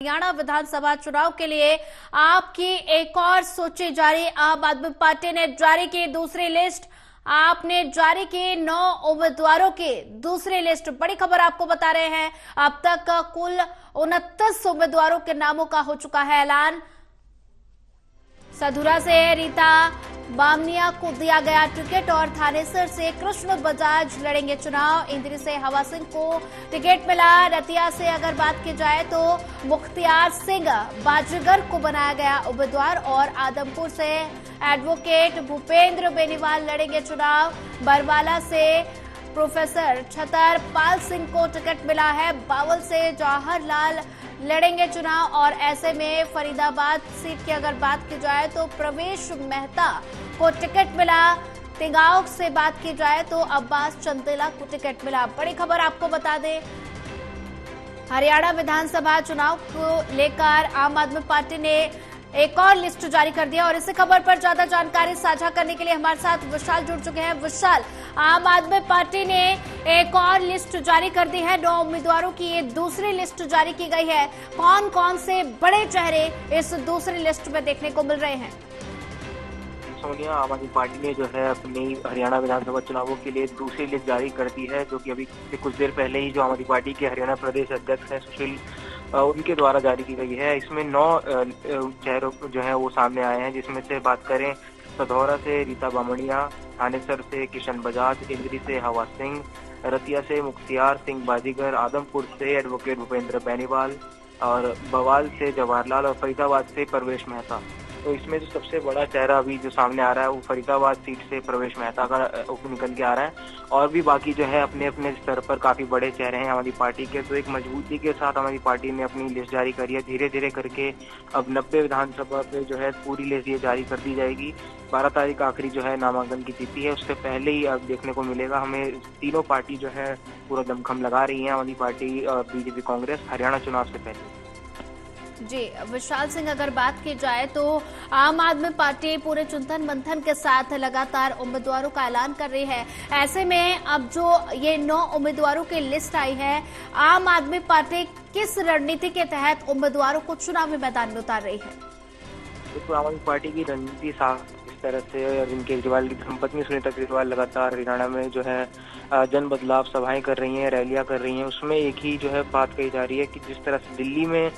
हरियाणा विधानसभा चुनाव के लिए आपकी एक और सूची जारी। आम आदमी पार्टी ने जारी की दूसरी लिस्ट। आपने जारी की 9 उम्मीदवारों की दूसरी लिस्ट। बड़ी खबर आपको बता रहे हैं, अब तक कुल 29 उम्मीदवारों के नामों का हो चुका है ऐलान। सधुरा से रीता बामनिया को दिया गया टिकट और थानेसर से कृष्ण बजाज लड़ेंगे चुनाव। इंद्री से हवा सिंह को टिकट मिला। रतिया से अगर बात की जाए तो मुख्तियार सिंह बाजीगर को बनाया गया उम्मीदवार और आदमपुर से एडवोकेट भूपेंद्र बेनीवाल लड़ेंगे चुनाव। बरवाला से प्रोफेसर छतरपाल सिंह को टिकट मिला है। बावल से जवाहरलाल लड़ेंगे चुनाव और ऐसे में फरीदाबाद सीट की अगर बात की जाए तो प्रवेश मेहता को टिकट मिला। तिगांव से बात की जाए तो अब्बास चंदेला को टिकट मिला। बड़ी खबर आपको बता दें, हरियाणा विधानसभा चुनाव को लेकर आम आदमी पार्टी ने एक और लिस्ट जारी कर दिया और इसी खबर पर ज्यादा जानकारी साझा करने के लिए हमारे साथ विशाल जुड़ चुके हैं। विशाल, आम आदमी पार्टी ने एक और लिस्ट जारी कर दी है, 9 उम्मीदवारों की ये दूसरी लिस्ट जारी की गई है। कौन कौन से बड़े चेहरे इस दूसरी लिस्ट में देखने को मिल रहे हैं? सोनिया, आम आदमी पार्टी ने जो है अपनी हरियाणा विधानसभा चुनावों के लिए दूसरी लिस्ट जारी कर दी है, जो कि अभी कुछ देर पहले ही जो आम आदमी पार्टी के हरियाणा प्रदेश अध्यक्ष हैं सुशील उनके द्वारा जारी की गई है। इसमें 9 चेहरों जो है वो सामने आए हैं, जिसमें से बात करें सधौरा से रीता बामनिया, थानेसर से किशन बजाज, इंद्री से हवा सिंह, रतिया से मुख्तियार सिंह बाजीगर, आदमपुर से एडवोकेट भूपेंद्र बेनीवाल और बवाल से जवाहरलाल और फरीदाबाद से प्रवेश मेहता। तो इसमें जो सबसे बड़ा चेहरा अभी जो सामने आ रहा है वो फरीदाबाद सीट से प्रवेश मेहता का निकल के आ रहा है। और भी बाकी जो है अपने अपने स्तर पर काफी बड़े चेहरे हैं आम आदमी पार्टी के। तो एक मजबूती के साथ आम आदमी पार्टी ने अपनी लिस्ट जारी करी है। धीरे धीरे करके अब 90 विधानसभा पे जो है पूरी लिस्ट ये जारी कर दी जाएगी। 12 तारीख आखिरी जो है नामांकन की तिथि है, उससे पहले ही अब देखने को मिलेगा हमें। तीनों पार्टी जो है पूरा दमखम लगा रही है, आम आदमी पार्टी और बीजेपी कांग्रेस, हरियाणा चुनाव से पहले। जी विशाल सिंह, अगर बात की जाए तो आम आदमी पार्टी पूरे चिंतन मंथन के साथ लगातार उम्मीदवारों का ऐलान कर रही है। ऐसे में अब जो ये 9 उम्मीदवारों की लिस्ट आई है, आम आदमी पार्टी किस रणनीति के तहत उम्मीदवारों को चुनावी मैदान में उतार रही है? तो आम आदमी पार्टी की रणनीति साफ इस तरह से, अरविंद केजरीवाल की धर्मपत्नी सुनीता केजरीवाल लगातार हरियाणा में जो है जन बदलाव सभाएं कर रही हैं, रैलियां कर रही हैं। उसमें एक ही जो है बात कही जा रही है कि जिस तरह से दिल्ली में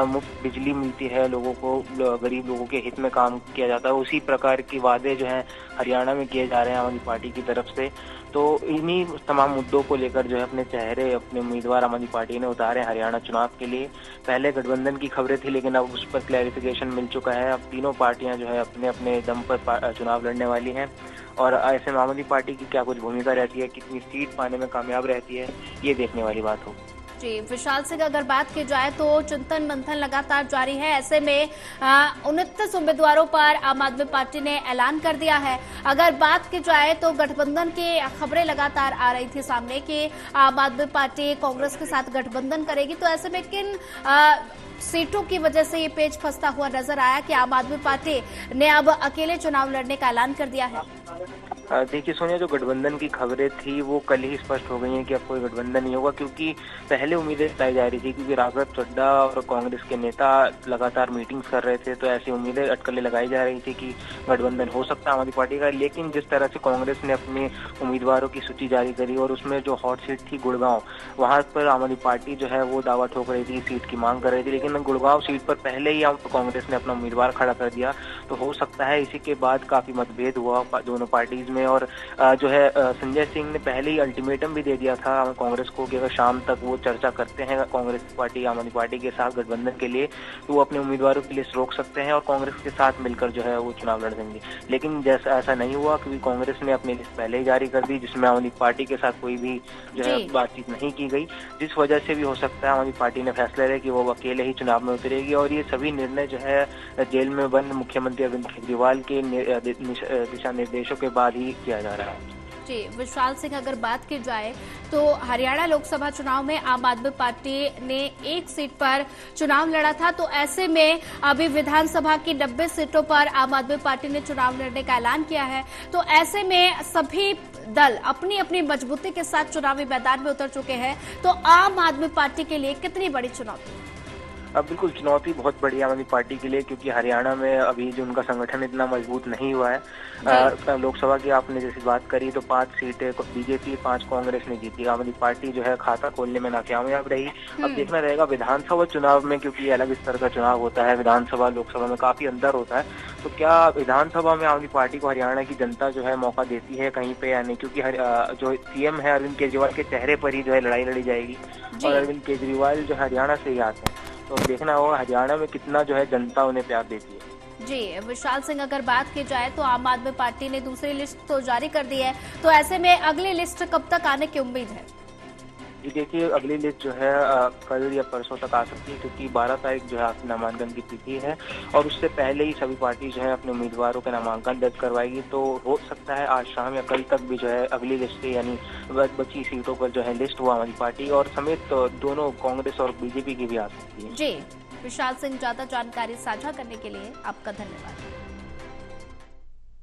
मुफ्त बिजली मिलती है लोगों को, गरीब लोगों के हित में काम किया जाता है, उसी प्रकार के वादे जो है हरियाणा में किए जा रहे हैं आम आदमी पार्टी की तरफ से। तो इन्हीं तमाम मुद्दों को लेकर जो है अपने चेहरे, अपने उम्मीदवार आम आदमी पार्टी ने उतारे हरियाणा चुनाव के लिए। पहले गठबंधन की खबरें थी, लेकिन अब उस पर क्लैरिफिकेशन मिल चुका है। अब तीनों पार्टियां जो है अपने अपने दम पर चुनाव लड़ने वाली हैं और ऐसे में आम आदमी पार्टी की क्या कुछ भूमिका रहती है, कितनी सीट पाने में कामयाब रहती है, ये देखने वाली बात हो। जी विशाल सिंह, अगर बात की जाए तो चिंतन मंथन लगातार जारी है। ऐसे में 29 उम्मीदवारों पर आम आदमी पार्टी ने ऐलान कर दिया है। अगर बात की जाए तो गठबंधन की खबरें लगातार आ रही थी सामने कि आम आदमी पार्टी कांग्रेस के साथ गठबंधन करेगी, तो ऐसे में किन सीटों की वजह से ये पेच फंसता हुआ नजर आया कि आम आदमी पार्टी ने अब अकेले चुनाव लड़ने का ऐलान कर दिया है? देखिए सोनिया, जो गठबंधन की खबरें थी वो कल ही स्पष्ट हो गई हैं कि अब कोई गठबंधन नहीं होगा, क्योंकि पहले उम्मीदें जताई जा रही थी, क्योंकि राघव चड्ढा और कांग्रेस के नेता लगातार मीटिंग्स कर रहे थे, तो ऐसी उम्मीदें अटकलें लगाई जा रही थी कि गठबंधन हो सकता है आम आदमी पार्टी का। लेकिन जिस तरह से कांग्रेस ने अपने उम्मीदवारों की सूची जारी करी और उसमें जो हॉट सीट थी गुड़गांव, वहां पर आम आदमी पार्टी जो है वो दावा ठोक रही थी, सीट की मांग कर रही थी, लेकिन गुड़गांव सीट पर पहले ही कांग्रेस ने अपना उम्मीदवार खड़ा कर दिया। तो हो सकता है इसी के बाद काफी मतभेद हुआ दोनों पार्टीज में। और जो है संजय सिंह ने पहले ही अल्टीमेटम भी दे दिया था कांग्रेस को कि अगर शाम तक वो चर्चा करते हैं कांग्रेस पार्टी आम आदमी पार्टी के साथ गठबंधन के लिए, तो वो अपने उम्मीदवारों की लिस्ट रोक सकते हैं और कांग्रेस के साथ मिलकर जो है वो चुनाव लड़ देंगे। लेकिन जैसा ऐसा नहीं हुआ, क्योंकि कांग्रेस ने अपनी लिस्ट पहले ही जारी कर दी, जिसमें आम आदमी पार्टी के साथ कोई भी जो है बातचीत नहीं की गई, जिस वजह से भी हो सकता है आम आदमी पार्टी ने फैसला लिया कि वो अकेले ही चुनाव में उतरेगी। और ये सभी निर्णय जो है जेल में बंद मुख्यमंत्री अरविंद केजरीवाल के दिशा निर्देशों के बाद ही किया जा रहा है। जी विशाल सिंह, अगर बात की जाए तो हरियाणा लोकसभा चुनाव में आम आदमी पार्टी ने 1 सीट पर चुनाव लड़ा था, तो ऐसे में अभी विधानसभा की 90 सीटों पर आम आदमी पार्टी ने चुनाव लड़ने का ऐलान किया है। तो ऐसे में सभी दल अपनी अपनी मजबूती के साथ चुनावी मैदान में उतर चुके हैं, तो आम आदमी पार्टी के लिए कितनी बड़ी चुनौती? अब बिल्कुल चुनौती बहुत बड़ी है आम आदमी पार्टी के लिए, क्योंकि हरियाणा में अभी जो उनका संगठन इतना मजबूत नहीं हुआ है। लोकसभा की आपने जैसे बात करी तो 5 सीटें बीजेपी, 5 कांग्रेस ने जीती। आम आदमी पार्टी जो है खाता खोलने में नाकामयाब रही। अब देखना रहेगा विधानसभा चुनाव में, क्योंकि अलग स्तर का चुनाव होता है, विधानसभा लोकसभा में काफी अंतर होता है। तो क्या विधानसभा में आम आदमी पार्टी को हरियाणा की जनता जो है मौका देती है कहीं पे या नहीं, क्योंकि जो सीएम है अरविंद केजरीवाल के चेहरे पर ही जो है लड़ाई लड़ी जाएगी, और अरविंद केजरीवाल जो हरियाणा से ही आते हैं। तो देखना होगा हरियाणा में कितना जो है जनता उन्हें प्यार देती है। जी विशाल सिंह, अगर बात की जाए तो आम आदमी पार्टी ने दूसरी लिस्ट तो जारी कर दी है, तो ऐसे में अगली लिस्ट कब तक आने की उम्मीद है? जी देखिए, अगली लिस्ट जो है कल या परसों तक आ सकती है, क्योंकि 12 तारीख जो है आपकी नामांकन की तिथि है, और उससे पहले ही सभी पार्टी जो है अपने उम्मीदवारों का नामांकन दर्ज करवाएगी। तो हो सकता है आज शाम या कल तक भी जो है अगली लिस्ट यानी बची सीटों पर जो है लिस्ट वो हमारी पार्टी और समेत दोनों कांग्रेस और बीजेपी की भी आ सकती है। जी विशाल सिंह, ज्यादा जानकारी साझा करने के लिए आपका धन्यवाद।